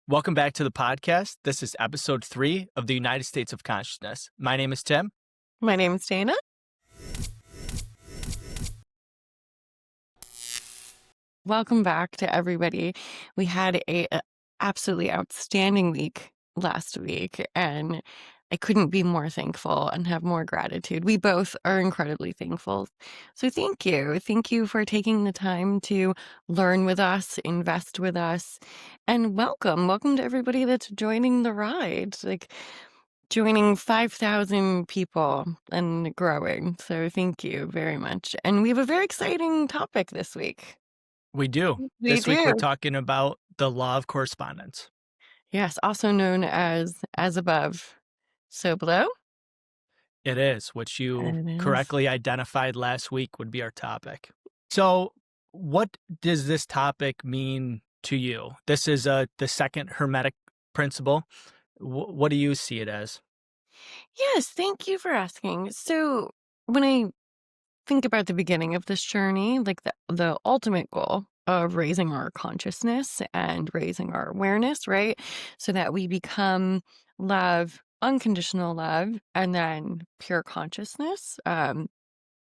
Welcome back to the podcast. This is episode 3 of the United States of Consciousness. My name is Tim. My name is Dana. Welcome back to everybody. We had a absolutely outstanding week last week, and I couldn't be more thankful and have more gratitude. We both are incredibly thankful. So thank you. Thank you for taking the time to learn with us, invest with us, and welcome. Welcome to everybody that's joining the ride. Joining 5,000 people and growing. So thank you very much. And we have a very exciting topic this week. We do. We This week we're do. talking about the Law of Correspondence. Yes, also known as above, so below. It is, which you It is. correctly identified last week would be our topic. So what does this topic mean to you? This is the second Hermetic principle. What do you see it as? Yes, thank you for asking. So when I think about the beginning of this journey, like the ultimate goal of raising our consciousness and raising our awareness, right? So that we become love, unconditional love, and then pure consciousness. When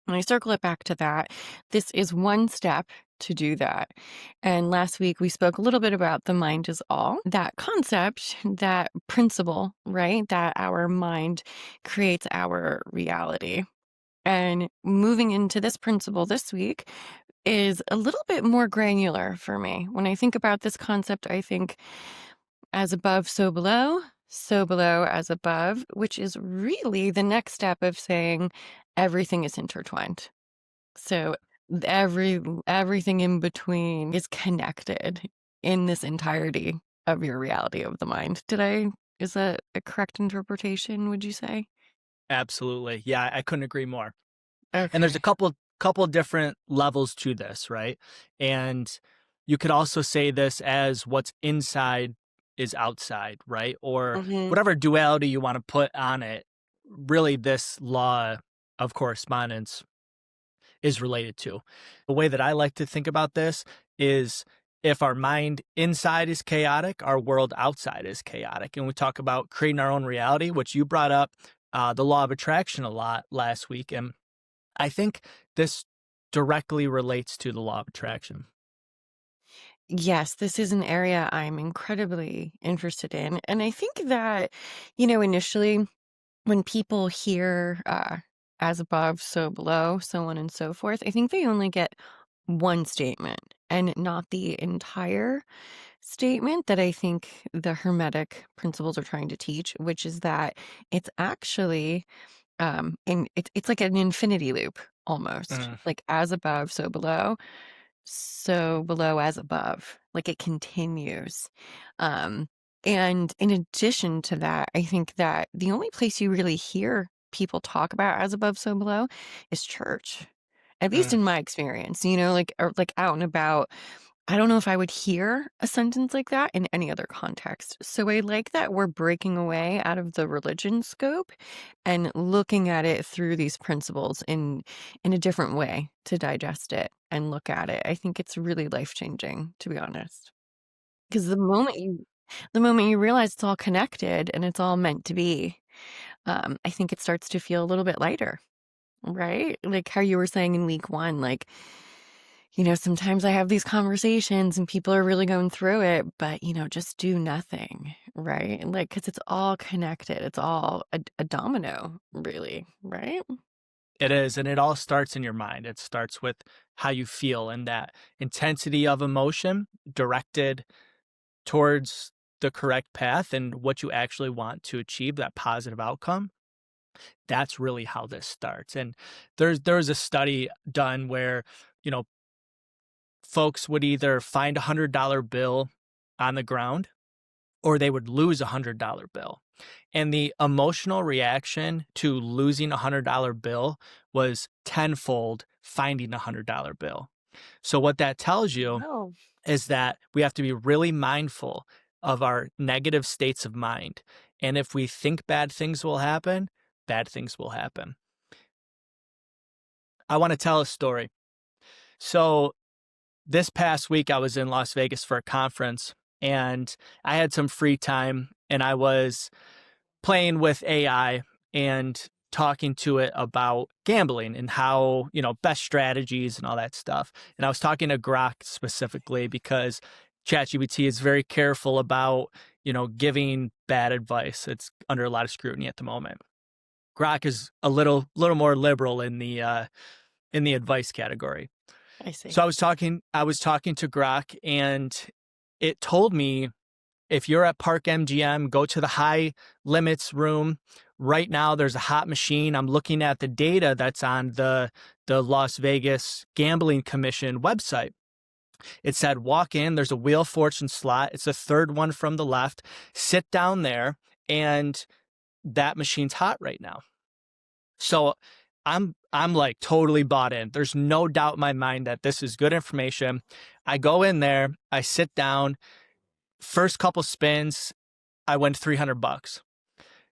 I circle it back to that, this is one step to do that. And last week we spoke a little bit about the mind is all, that concept, that principle, right? That our mind creates our reality. And moving into this principle this week is a little bit more granular for me. When I think about this concept, I think as above, so below as above, which is really the next step of saying everything is intertwined. So everything in between is connected in this entirety of your reality of the mind. Is that a correct interpretation, would you say? Absolutely. Yeah, I couldn't agree more. Okay. And there's a couple different levels to this, right? And you could also say this as what's inside is outside, right? Or whatever duality you want to put on it. Really, this law of correspondence is related to. The way that I like to think about this is if our mind inside is chaotic, our world outside is chaotic. And we talk about creating our own reality, which you brought up the law of attraction a lot last week. And I think this directly relates to the law of attraction. Yes, this is an area I'm incredibly interested in. And I think that, initially when people hear as above, so below, so on and so forth, I think they only get one statement and not the entire statement that I think the Hermetic principles are trying to teach, which is that it's actually it's like an infinity loop almost, like as above, so below as above, like it continues. And in addition to that, I think that the only place you really hear people talk about as above, so below is church, at least in my experience, or like out and about. I don't know if I would hear a sentence like that in any other context. So I like that we're breaking away out of the religion scope and looking at it through these principles in a different way to digest it and look at it. I think it's really life-changing, to be honest. Because the moment you realize it's all connected and it's all meant to be, I think it starts to feel a little bit lighter, right? Like how you were saying in week 1, like, sometimes I have these conversations and people are really going through it, but, just do nothing, right? Like, because it's all connected. It's all a domino, really, right? It is, and it all starts in your mind. It starts with how you feel and that intensity of emotion directed towards the correct path and what you actually want to achieve, that positive outcome. That's really how this starts. And there's a study done where, folks would either find $100 bill on the ground or they would lose $100 bill. And the emotional reaction to losing $100 bill was tenfold finding $100 bill. So what that tells you Oh, is that we have to be really mindful of our negative states of mind. And if we think bad things will happen, bad things will happen. I want to tell a story. So this past week, I was in Las Vegas for a conference, and I had some free time, and I was playing with AI and talking to it about gambling and how, best strategies and all that stuff. And I was talking to Grok specifically because ChatGPT is very careful about, giving bad advice. It's under a lot of scrutiny at the moment. Grok is a little more liberal in the advice category. I see. So I was talking to Grok, and it told me, if you're at Park MGM, go to the high limits room. Right now, there's a hot machine. I'm looking at the data that's on the Las Vegas Gambling Commission website. It said, walk in, there's a Wheel of Fortune slot. It's the third one from the left. Sit down there, and that machine's hot right now. So I'm like totally bought in. There's no doubt in my mind that this is good information. I go in there, I sit down. First couple spins, I win $300.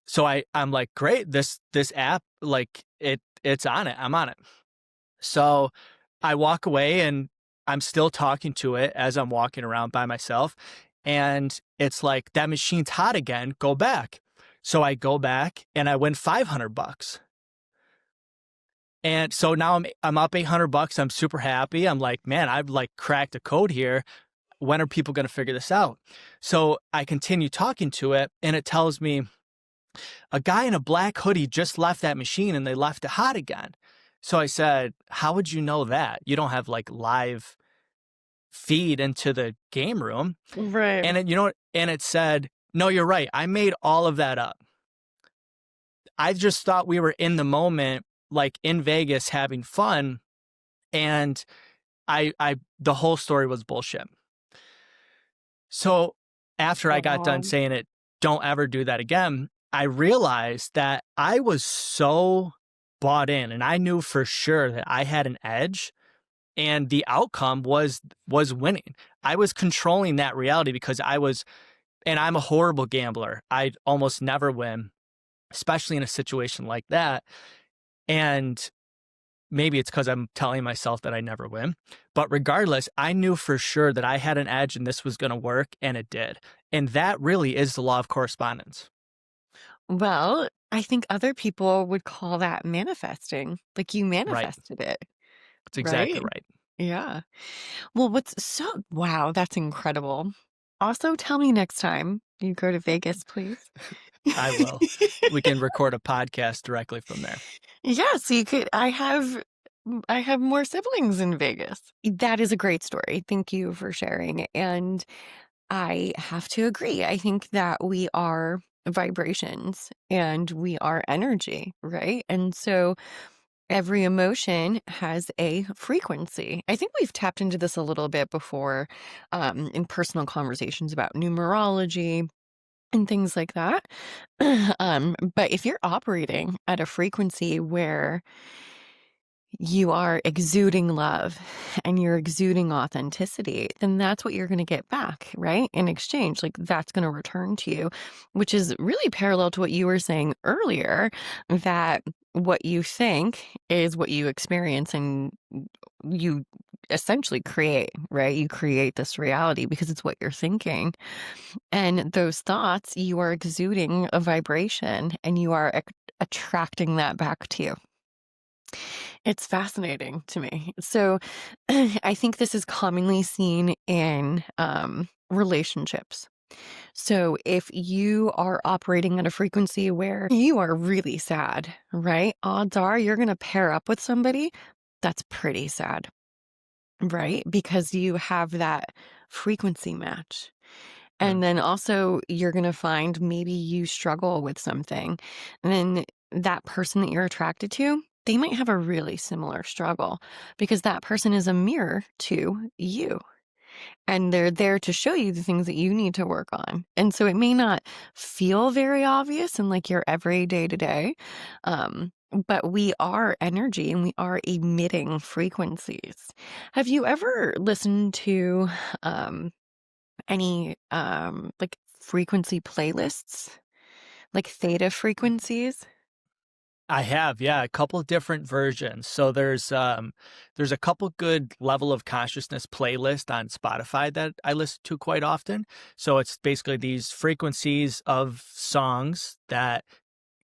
So I'm like, great, this app, like it's on it. I'm on it. So I walk away, and I'm still talking to it as I'm walking around by myself. And it's like, that machine's hot again, go back. So I go back and I win $500. And so now I'm up $800. I'm super happy. I'm like, man, I've like cracked a code here. When are people going to figure this out? So I continue talking to it, and it tells me a guy in a black hoodie just left that machine and they left it hot again. So I said, how would you know that? You don't have like live feed into the game room. Right. And it said, no, you're right. I made all of that up. I just thought we were in the moment, like in Vegas having fun. And the whole story was bullshit. So after I got done Wow. saying it, don't ever do that again, I realized that I was so bought in, and I knew for sure that I had an edge, and the outcome was winning. I was controlling that reality because and I'm a horrible gambler. I almost never win, especially in a situation like that. And maybe it's because I'm telling myself that I never win. But regardless, I knew for sure that I had an edge and this was going to work, and it did. And that really is the law of correspondence. Well, I think other people would call that manifesting. Like you Right. manifested it, That's exactly right? right. Yeah. Well, wow, that's incredible. Also, tell me next time you go to Vegas, please. I will. We can record a podcast directly from there. Yeah, so you could I have more siblings in Vegas. That is a great story. Thank you for sharing. And I have to agree. I think that we are vibrations and we are energy, right? And so every emotion has a frequency. I think we've tapped into this a little bit before in personal conversations about numerology and things like that. But if you're operating at a frequency where you are exuding love and you're exuding authenticity, then that's what you're going to get back, right? In exchange, like that's going to return to you, which is really parallel to what you were saying earlier, that what you think is what you experience and you essentially create, right? You create this reality because it's what you're thinking. And those thoughts, you are exuding a vibration and you are attracting that back to you. It's fascinating to me. So I think this is commonly seen in relationships. So if you are operating at a frequency where you are really sad, right? Odds are you're going to pair up with somebody that's pretty sad, right? Because you have that frequency match. Mm. And then also you're going to find maybe you struggle with something. And then that person that you're attracted to, they might have a really similar struggle because that person is a mirror to you. And they're there to show you the things that you need to work on. And so it may not feel very obvious in like your everyday to day, but we are energy and we are emitting frequencies. Have you ever listened to any like frequency playlists, like theta frequencies? I have, yeah, a couple different versions. So there's a couple good level of consciousness playlist on Spotify that I listen to quite often. So it's basically these frequencies of songs that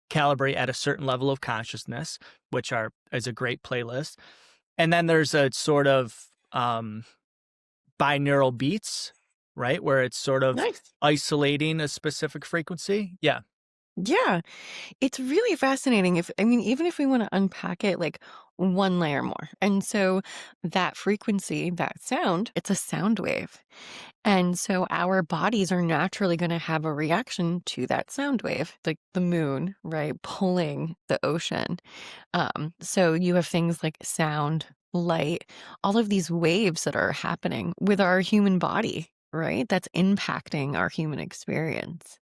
calibrate at a certain level of consciousness, which are is a great playlist. And then there's a sort of binaural beats, right? Where it's sort of Nice. isolating a specific frequency. Yeah. Yeah. It's really fascinating if I mean, even if we wanna unpack it, like, one layer more, and so that frequency, that sound, it's a sound wave, and so our bodies are naturally gonna have a reaction to that sound wave, like the moon, right, pulling the ocean. So you have things like sound, light, all of these waves that are happening with our human body, right? That's impacting our human experience.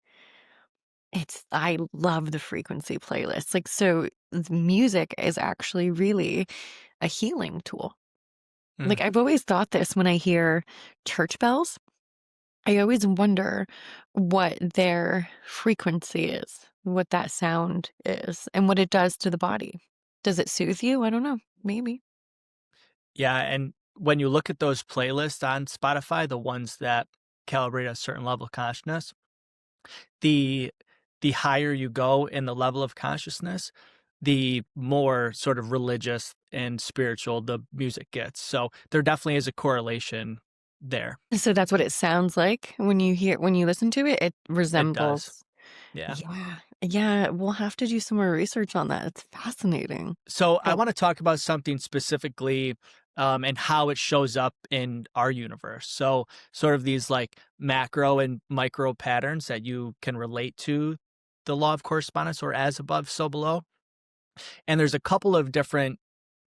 I love the frequency playlist. Like, so music is actually really a healing tool. Mm. Like, I've always thought this when I hear church bells. I always wonder what their frequency is, what that sound is, and what it does to the body. Does it soothe you? I don't know. Maybe. Yeah, and when you look at those playlists on Spotify, the ones that calibrate a certain level of consciousness, the the higher you go in the level of consciousness, the more sort of religious and spiritual the music gets. So there definitely is a correlation there. So that's what it sounds like when you listen to it. It It does. resembles. Yeah. Yeah. Yeah. We'll have to do some more research on that. It's fascinating. So I But want to talk about something specifically and how it shows up in our universe. So sort of these like macro and micro patterns that you can relate to the law of correspondence or as above, so below. And there's a couple of different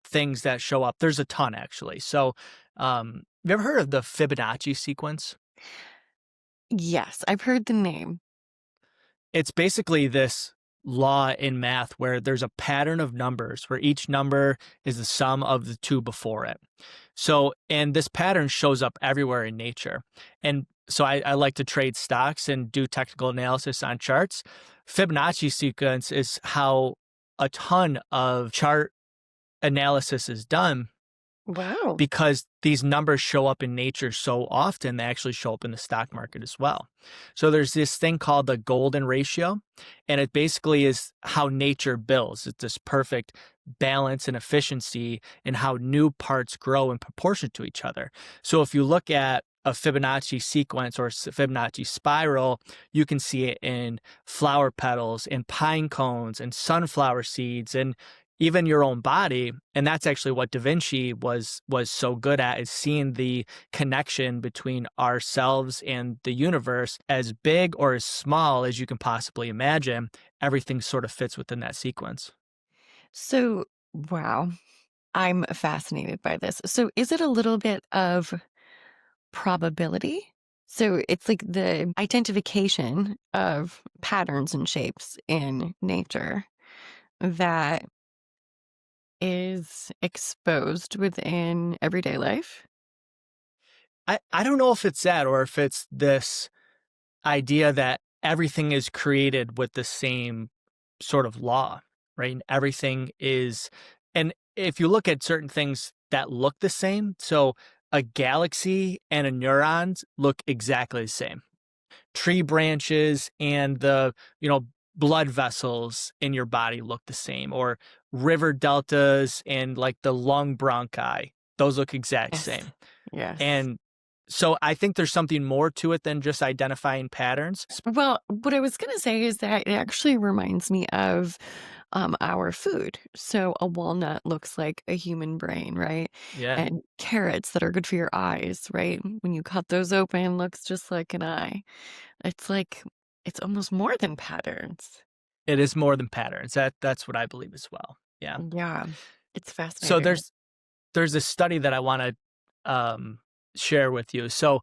things that show up. There's a ton actually. So have you ever heard of the Fibonacci sequence? yes, I've heard the name. It's basically this law in math where there's a pattern of numbers where each number is the sum of the two before it. So, and this pattern shows up everywhere in nature. And so I like to trade stocks and do technical analysis on charts. Fibonacci sequence is how a ton of chart analysis is done Wow. because these numbers show up in nature so often, they actually show up in the stock market as well. So there's this thing called the golden ratio, and it basically is how nature builds. It's this perfect balance and efficiency in how new parts grow in proportion to each other. So if you look at a Fibonacci sequence or Fibonacci spiral, you can see it in flower petals and pine cones and sunflower seeds and even your own body. And that's actually what Da Vinci was so good at, is seeing the connection between ourselves and the universe. As big or as small as you can possibly imagine, everything sort of fits within that sequence. So, wow. I'm fascinated by this. So, is it a little bit of probability? So, it's like the identification of patterns and shapes in nature that is exposed within everyday life? I don't know if it's that or if it's this idea that everything is created with the same sort of law, right? And everything is, and if you look at certain things that look the same, so a galaxy and a neurons look exactly the same. Tree branches and the, blood vessels in your body look the same, or river deltas and like the lung bronchi, those look exact Yes. same. Yes. And so I think there's something more to it than just identifying patterns. Well, what I was going to say is that it actually reminds me of our food. So a walnut looks like a human brain, right? Yeah, And carrots that are good for your eyes, right? When you cut those open, looks just like an eye. It's like it's almost more than patterns. it is more than patterns. That's what I believe as well. Yeah. Yeah, it's So fascinating. there's a study that I want to share with you. So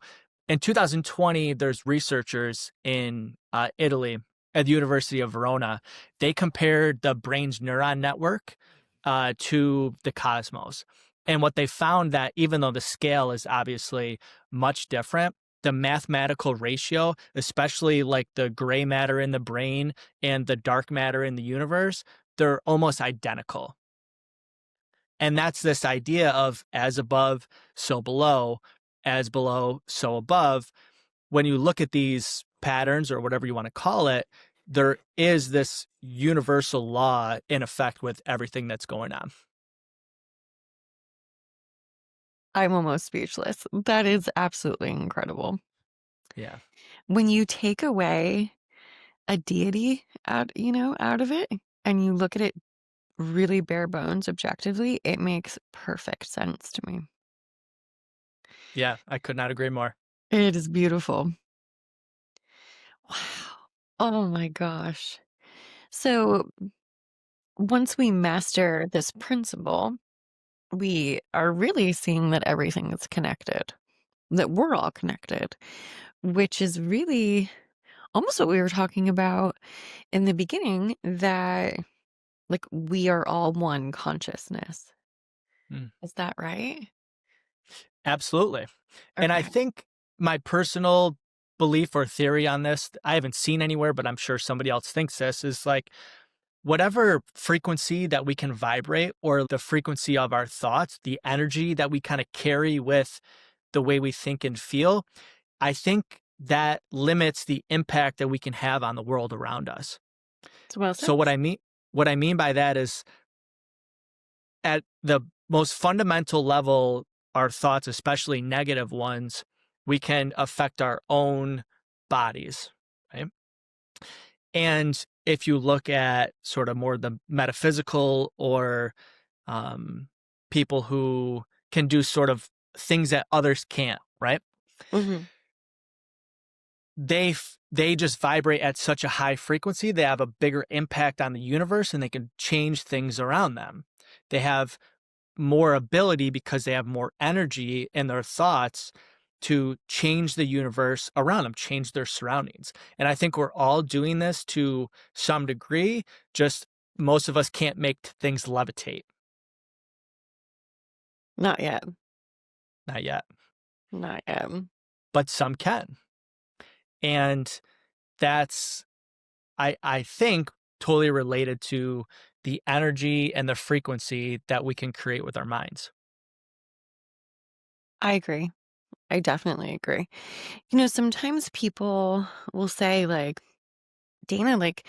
in 2020, there's researchers in Italy at the University of Verona. They compared the brain's neuron network to the cosmos. And what they found that even though the scale is obviously much different, the mathematical ratio, especially like the gray matter in the brain and the dark matter in the universe, they're almost identical. And that's this idea of as above, so below, as below, so above. When you look at these patterns or whatever you want to call it, there is this universal law in effect with everything that's going on. I'm almost speechless. That is absolutely incredible. Yeah. When you take away a deity out of it, and you look at it really bare bones objectively, it makes perfect sense to me. Yeah. I could not agree more. It is beautiful. Wow. Oh my gosh. So once we master this principle, we are really seeing that everything is connected, that we're all connected, which is really almost what we were talking about in the beginning, that like we are all one consciousness. Mm. Is that right? Absolutely. And I Okay. think my personal belief or theory on this, I haven't seen anywhere, but I'm sure somebody else thinks this, is like whatever frequency that we can vibrate or the frequency of our thoughts, the energy that we kind of carry with the way we think and feel, I think that limits the impact that we can have on the world around us. It's well So said. what I mean by that is at the most fundamental level, our thoughts, especially negative ones, we can affect our own bodies, right? And if you look at sort of more the metaphysical or um, people who can do sort of things that others can't, right? Hmm. They just vibrate at such a high frequency. They have a bigger impact on the universe, and they can change things around them. They have more ability because they have more energy in their thoughts to change the universe around them, change their surroundings. And I think we're all doing this to some degree, just most of us can't make things levitate. Not yet. Not yet, Not yet. but some can. And that's, I think, totally related to the energy and the frequency that we can create with our minds. I agree. I definitely agree. Sometimes people will say, like, Dana, like,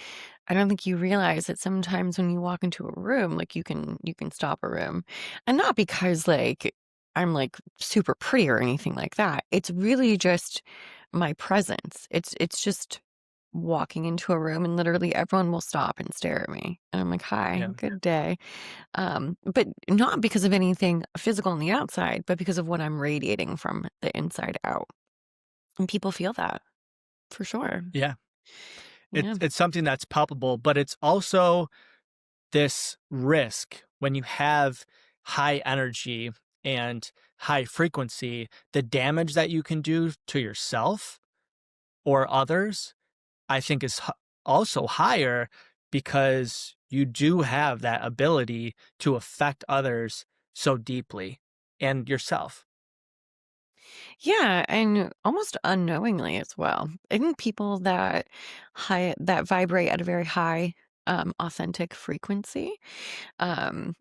I don't think you realize that sometimes when you walk into a room, like you can stop a room. And not because like I'm like super pretty or anything like that. It's really just my presence. It's just walking into a room and literally everyone will stop and stare at me. And I'm like, hi, Yeah. good day. But not because of anything physical on the outside, but because of what I'm radiating from the inside out. And people feel that for sure. Yeah. Yeah. It's something that's palpable, but it's also this risk when you have high energy and high frequency, the damage that you can do to yourself or others, I think is also higher because you do have that ability to affect others so deeply and yourself. Yeah, and almost unknowingly as well. I think people that vibrate at a very high authentic frequency, um,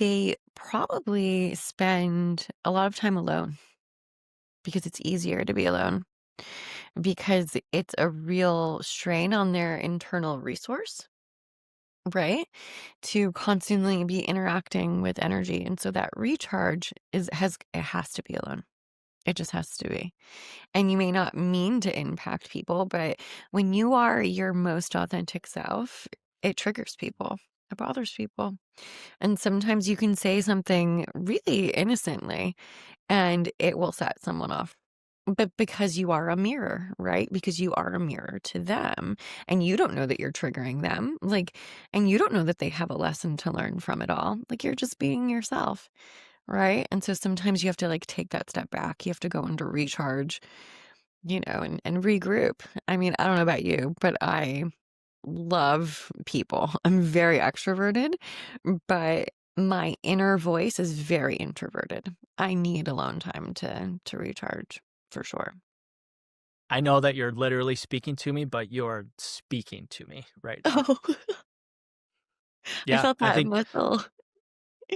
they probably spend a lot of time alone because it's easier to be alone because it's a real strain on their internal resource, right? To constantly be interacting with energy. And so that recharge it has to be alone. It just has to be. And you may not mean to impact people, but when you are your most authentic self, it triggers people. It bothers people. And sometimes you can say something really innocently and it will set someone off. But because you are a mirror, right? Because you are a mirror to them and you don't know that you're triggering them. Like, and you don't know that they have a lesson to learn from it all. Like, you're just being yourself. Right. And so sometimes you have to like take that step back. You have to go into recharge, and regroup. I mean, I don't know about you, but I love people. I'm very extroverted, but my inner voice is very introverted. I need alone time to recharge for sure. I know that you're literally speaking to me, but you're speaking to me right now. Oh, I Yeah, felt I that think muscle.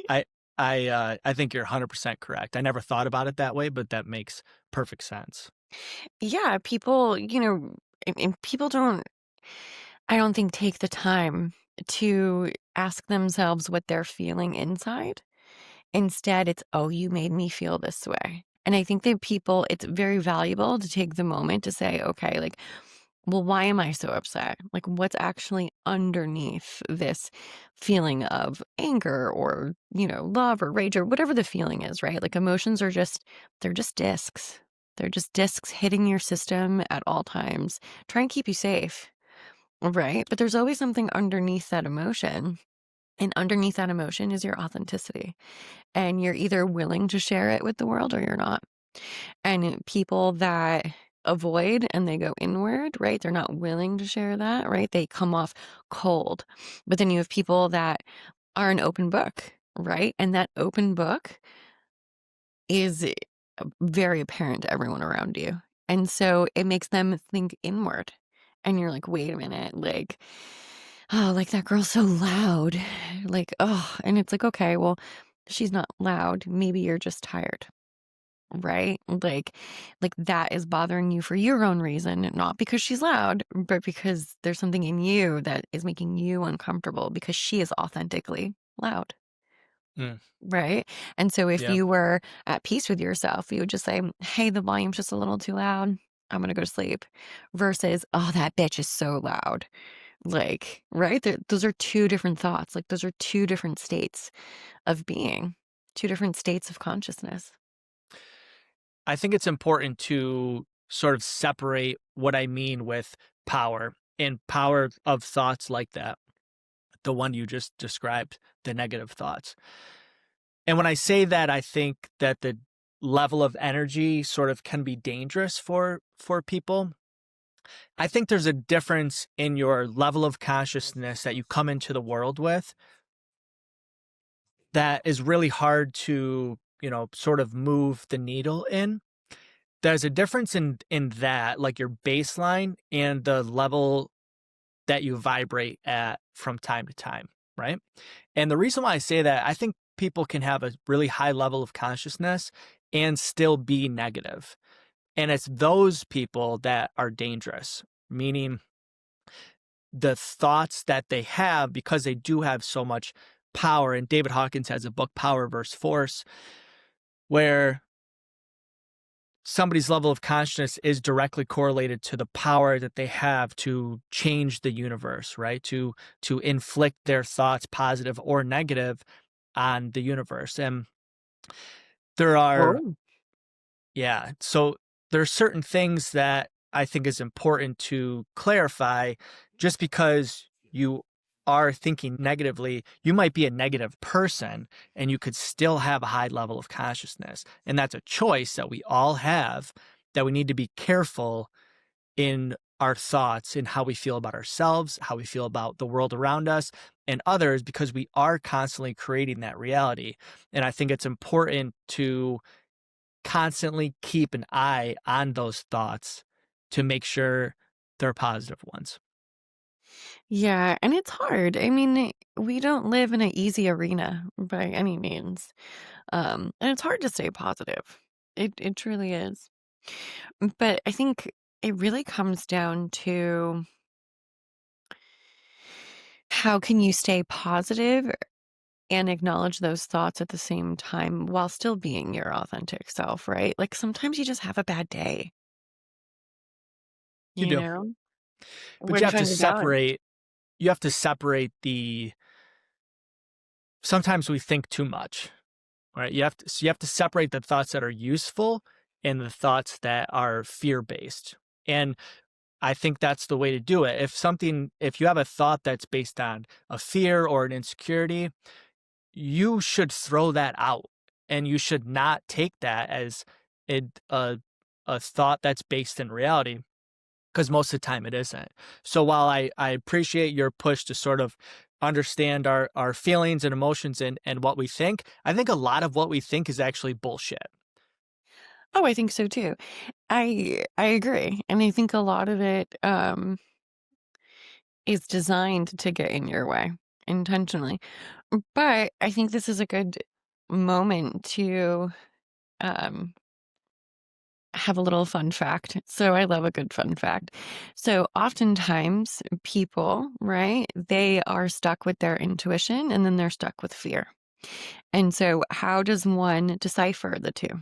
I I think you're 100% correct. I never thought about it that way, but that makes perfect sense. Yeah, people, and people don't, I don't think, take the time to ask themselves what they're feeling inside. Instead, it's, "Oh, you made me feel this way." And I think that people, it's very valuable to take the moment to say, "Okay, like, well, why am I so upset? Like, what's actually underneath this feeling of anger or, love or rage or whatever the feeling is, right?" Like, emotions are just, they're just discs. They're just discs hitting your system at all times, try and keep you safe, right? But there's always something underneath that emotion. And underneath that emotion is your authenticity. And you're either willing to share it with the world or you're not. And people that avoid and they go inward, right? They're not willing to share that, right? They come off cold. But then you have people that are an open book, right? And that open book is very apparent to everyone around you. And so it makes them think inward. And you're like, wait a minute, like, oh, like that girl's so loud. Like, oh, and it's like, okay, well, she's not loud. Maybe you're just tired. Right? Like that is bothering you for your own reason, not because she's loud, but because there's something in you that is making you uncomfortable because she is authentically loud. Mm, Right? And so if yeah. you were at peace with yourself, you would just say, "Hey, the volume's just a little too loud. I'm gonna go to sleep." Versus, "Oh, that bitch is so loud." Like, right? Those are two different thoughts. Like, those are two different states of being, two different states of consciousness. I think it's important to sort of separate what I mean with power and power of thoughts like that, the one you just described, the negative thoughts. And when I say that, I think that the level of energy sort of can be dangerous for people. I think there's a difference in your level of consciousness that you come into the world with that is really hard to, sort of move the needle in. There's a difference in that, like your baseline and the level that you vibrate at from time to time, right? And the reason why I say that, I think people can have a really high level of consciousness and still be negative. And it's those people that are dangerous, meaning the thoughts that they have because they do have so much power. And David Hawkins has a book, Power versus Force, where somebody's level of consciousness is directly correlated to the power that they have to change the universe, right? To inflict their thoughts, positive or negative, on the universe. And there are, Oh. yeah, so there's certain things that I think is important to clarify. Just because you are thinking negatively, you might be a negative person and you could still have a high level of consciousness. And that's a choice that we all have, that we need to be careful in our thoughts and how we feel about ourselves, how we feel about the world around us and others, because we are constantly creating that reality. And I think it's important to constantly keep an eye on those thoughts to make sure they're positive ones. Yeah, and it's hard. I mean, we don't live in an easy arena by any means. And it's hard to stay positive. It truly is. But I think it really comes down to how can you stay positive and acknowledge those thoughts at the same time while still being your authentic self, right? Like sometimes you just have a bad day, You you do. know? But Where do you find the balance? you have to separate sometimes we think too much, right? You have to separate the thoughts that are useful and the thoughts that are fear-based. And I think that's the way to do it. If you have a thought that's based on a fear or an insecurity, you should throw that out, and you should not take that as a a, a thought that's based in reality, because most of the time it isn't. So while I appreciate your push to sort of understand our feelings and emotions and what we think, I think a lot of what we think is actually bullshit. Oh, I think so too. I agree. And I think a lot of it is designed to get in your way. intentionally. But I think this is a good moment to um, have a little fun fact. So I love a good fun fact. So oftentimes people, right, they are stuck with their intuition and then they're stuck with fear. And so how does one decipher the two?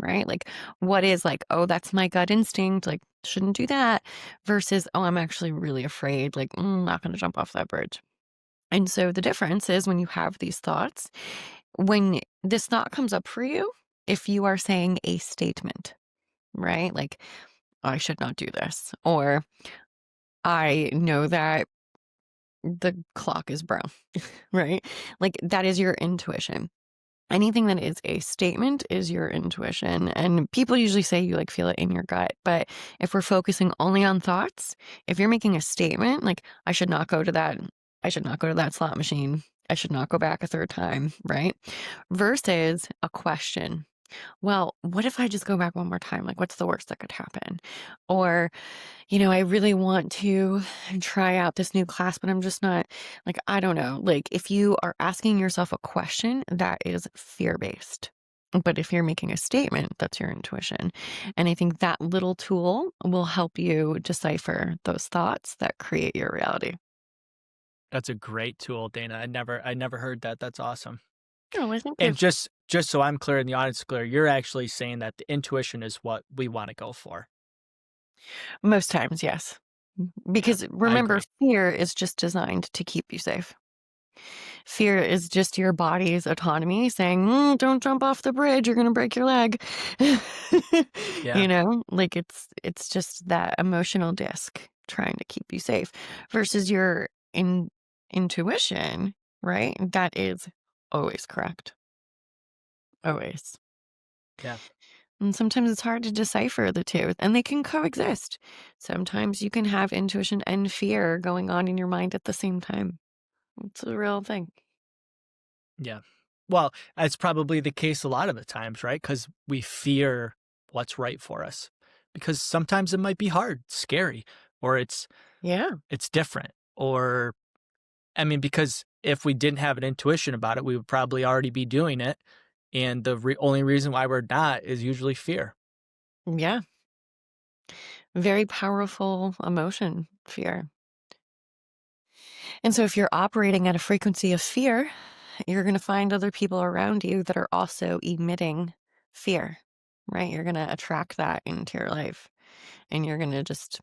Right? Like, what is like, oh, that's my gut instinct, like, shouldn't do that, versus, oh, I'm actually really afraid, like, not going to jump off that bridge. And so the difference is when you have these thoughts, when this thought comes up for you, if you are saying a statement, right? Like, I should not do this, or I know that the clock is brown, right? Like, that is your intuition. Anything that is a statement is your intuition. And people usually say you like feel it in your gut. But if we're focusing only on thoughts, if you're making a statement like, I should not go to that, I should not go to that slot machine, I should not go back a third time, right? Versus a question. Well, what if I just go back one more time? Like, what's the worst that could happen? Or, I really want to try out this new class, but I'm just not like, I don't know. Like, if you are asking yourself a question, that is fear based. But if you're making a statement, that's your intuition. And I think that little tool will help you decipher those thoughts that create your reality. That's a great tool, Dana. I never heard that. That's awesome. Oh, I think And there's just so I'm clear and the audience is clear, you're actually saying that the intuition is what we want to go for. most times, yes. Yeah, Because I remember, agree. fear is just designed to keep you safe. Fear is just your body's autonomy saying, "Don't jump off the bridge, you're gonna break your leg." Yeah. Like it's just that emotional disc trying to keep you safe versus your intuition, right? That is always correct. Always. Yeah. And sometimes it's hard to decipher the two, and they can coexist. Sometimes you can have intuition and fear going on in your mind at the same time. It's a real thing. Yeah. Well, that's probably the case a lot of the times, right? Because we fear what's right for us. Because sometimes it might be hard, scary, or Yeah. it's different. Or I mean, because if we didn't have an intuition about it, we would probably already be doing it. And the only reason why we're not is usually fear. Yeah. Very powerful emotion, fear. And so if you're operating at a frequency of fear, you're going to find other people around you that are also emitting fear, right? You're going to attract that into your life and you're going to just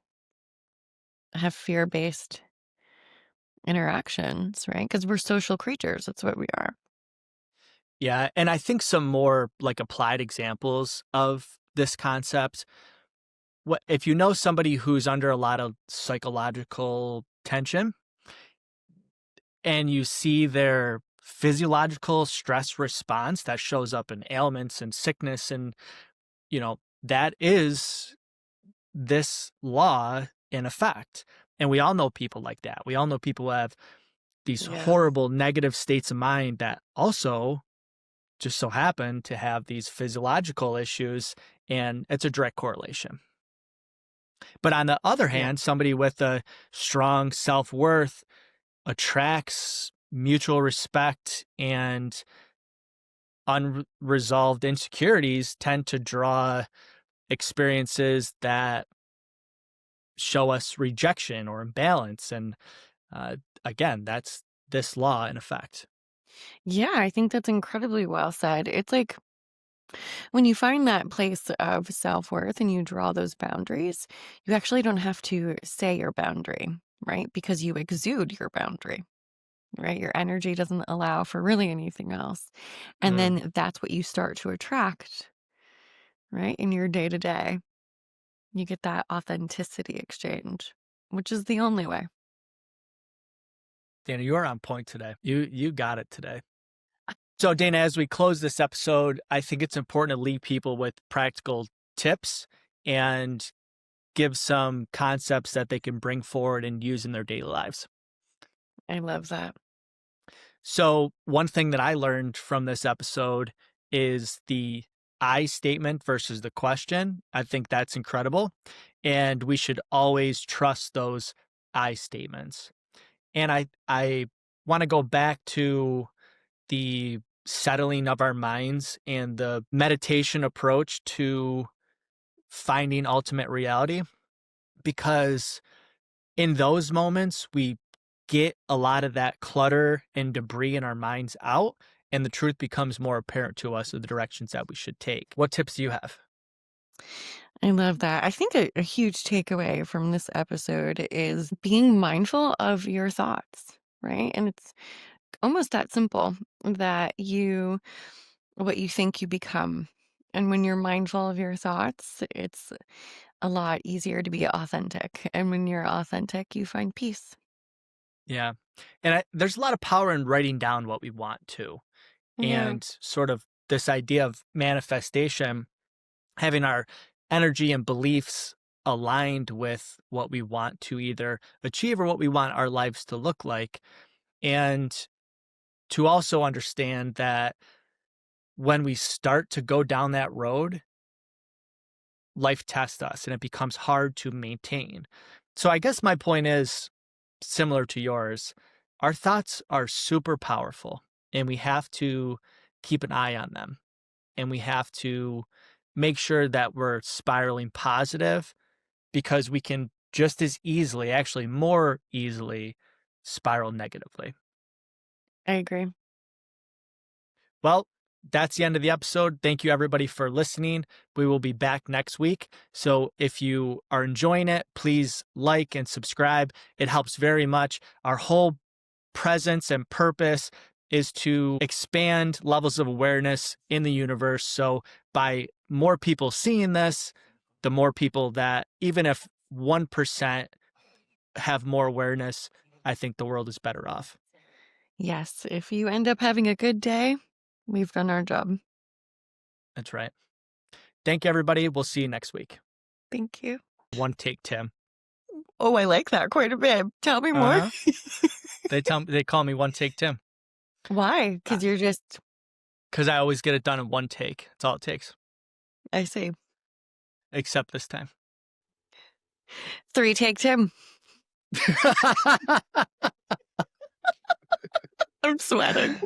have fear based interactions, right? Because we're social creatures. That's what we are. Yeah. And I think some more like applied examples of this concept. What if you know somebody who's under a lot of psychological tension and you see their physiological stress response that shows up in ailments and sickness and that is this law in effect. And we all know people like that. We all know people who have these Yeah. horrible negative states of mind that also just so happen to have these physiological issues, and it's a direct correlation. But on the other Yeah. hand, somebody with a strong self-worth attracts mutual respect, and unresolved insecurities tend to draw experiences that show us rejection or imbalance. And uh, again, that's this law in effect. Yeah. I think that's incredibly well said. It's like when you find that place of self worth and you draw those boundaries, you actually don't have to say your boundary, right? Because you exude your boundary. Right? Your energy doesn't allow for really anything else. And Mm. then that's what you start to attract, right? In your day to day, you get that authenticity exchange, which is the only way. Dana, you're on point today. You got it today. So, Dana, as we close this episode, I think it's important to leave people with practical tips and give some concepts that they can bring forward and use in their daily lives. I love that. So, one thing that I learned from this episode is the I statement versus the question. I think that's incredible. And we should always trust those I statements. And I want to go back to the settling of our minds and the meditation approach to finding ultimate reality, because in those moments we get a lot of that clutter and debris in our minds out, and the truth becomes more apparent to us of the directions that we should take. What tips do you have? I love that. I think a huge takeaway from this episode is being mindful of your thoughts, right? And it's almost that simple that what you think you become. And when you're mindful of your thoughts, it's a lot easier to be authentic. And when you're authentic, you find peace. Yeah. And there's a lot of power in writing down what we want to. Yeah, And sort of this idea of manifestation, having our energy and beliefs aligned with what we want to either achieve or what we want our lives to look like. And to also understand that when we start to go down that road, life tests us and it becomes hard to maintain. So I guess my point is similar to yours. Our thoughts are super powerful, and we have to keep an eye on them, and we have to make sure that we're spiraling positive, because we can just as easily, actually more easily, spiral negatively. I agree. Well, that's the end of the episode. Thank you, everybody, for listening. We will be back next week. So if you are enjoying it, please like and subscribe. It helps very much. Our whole presence and purpose is to expand levels of awareness in the universe. So by more people seeing this, the more people that, even if 1% have more awareness, I think the world is better off. Yes, if you end up having a good day, we've done our job. That's right. Thank you, everybody. We'll see you next week. Thank you. One take, Tim. Oh, I like that quite a bit. Tell me more. Uh-huh. They call me One Take Tim. Why? Because you're just, Because I always get it done in one take. That's all it takes. I see. Except this time. 3 take Tim. I'm sweating.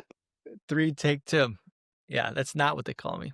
3 take Tim. Yeah, that's not what they call me.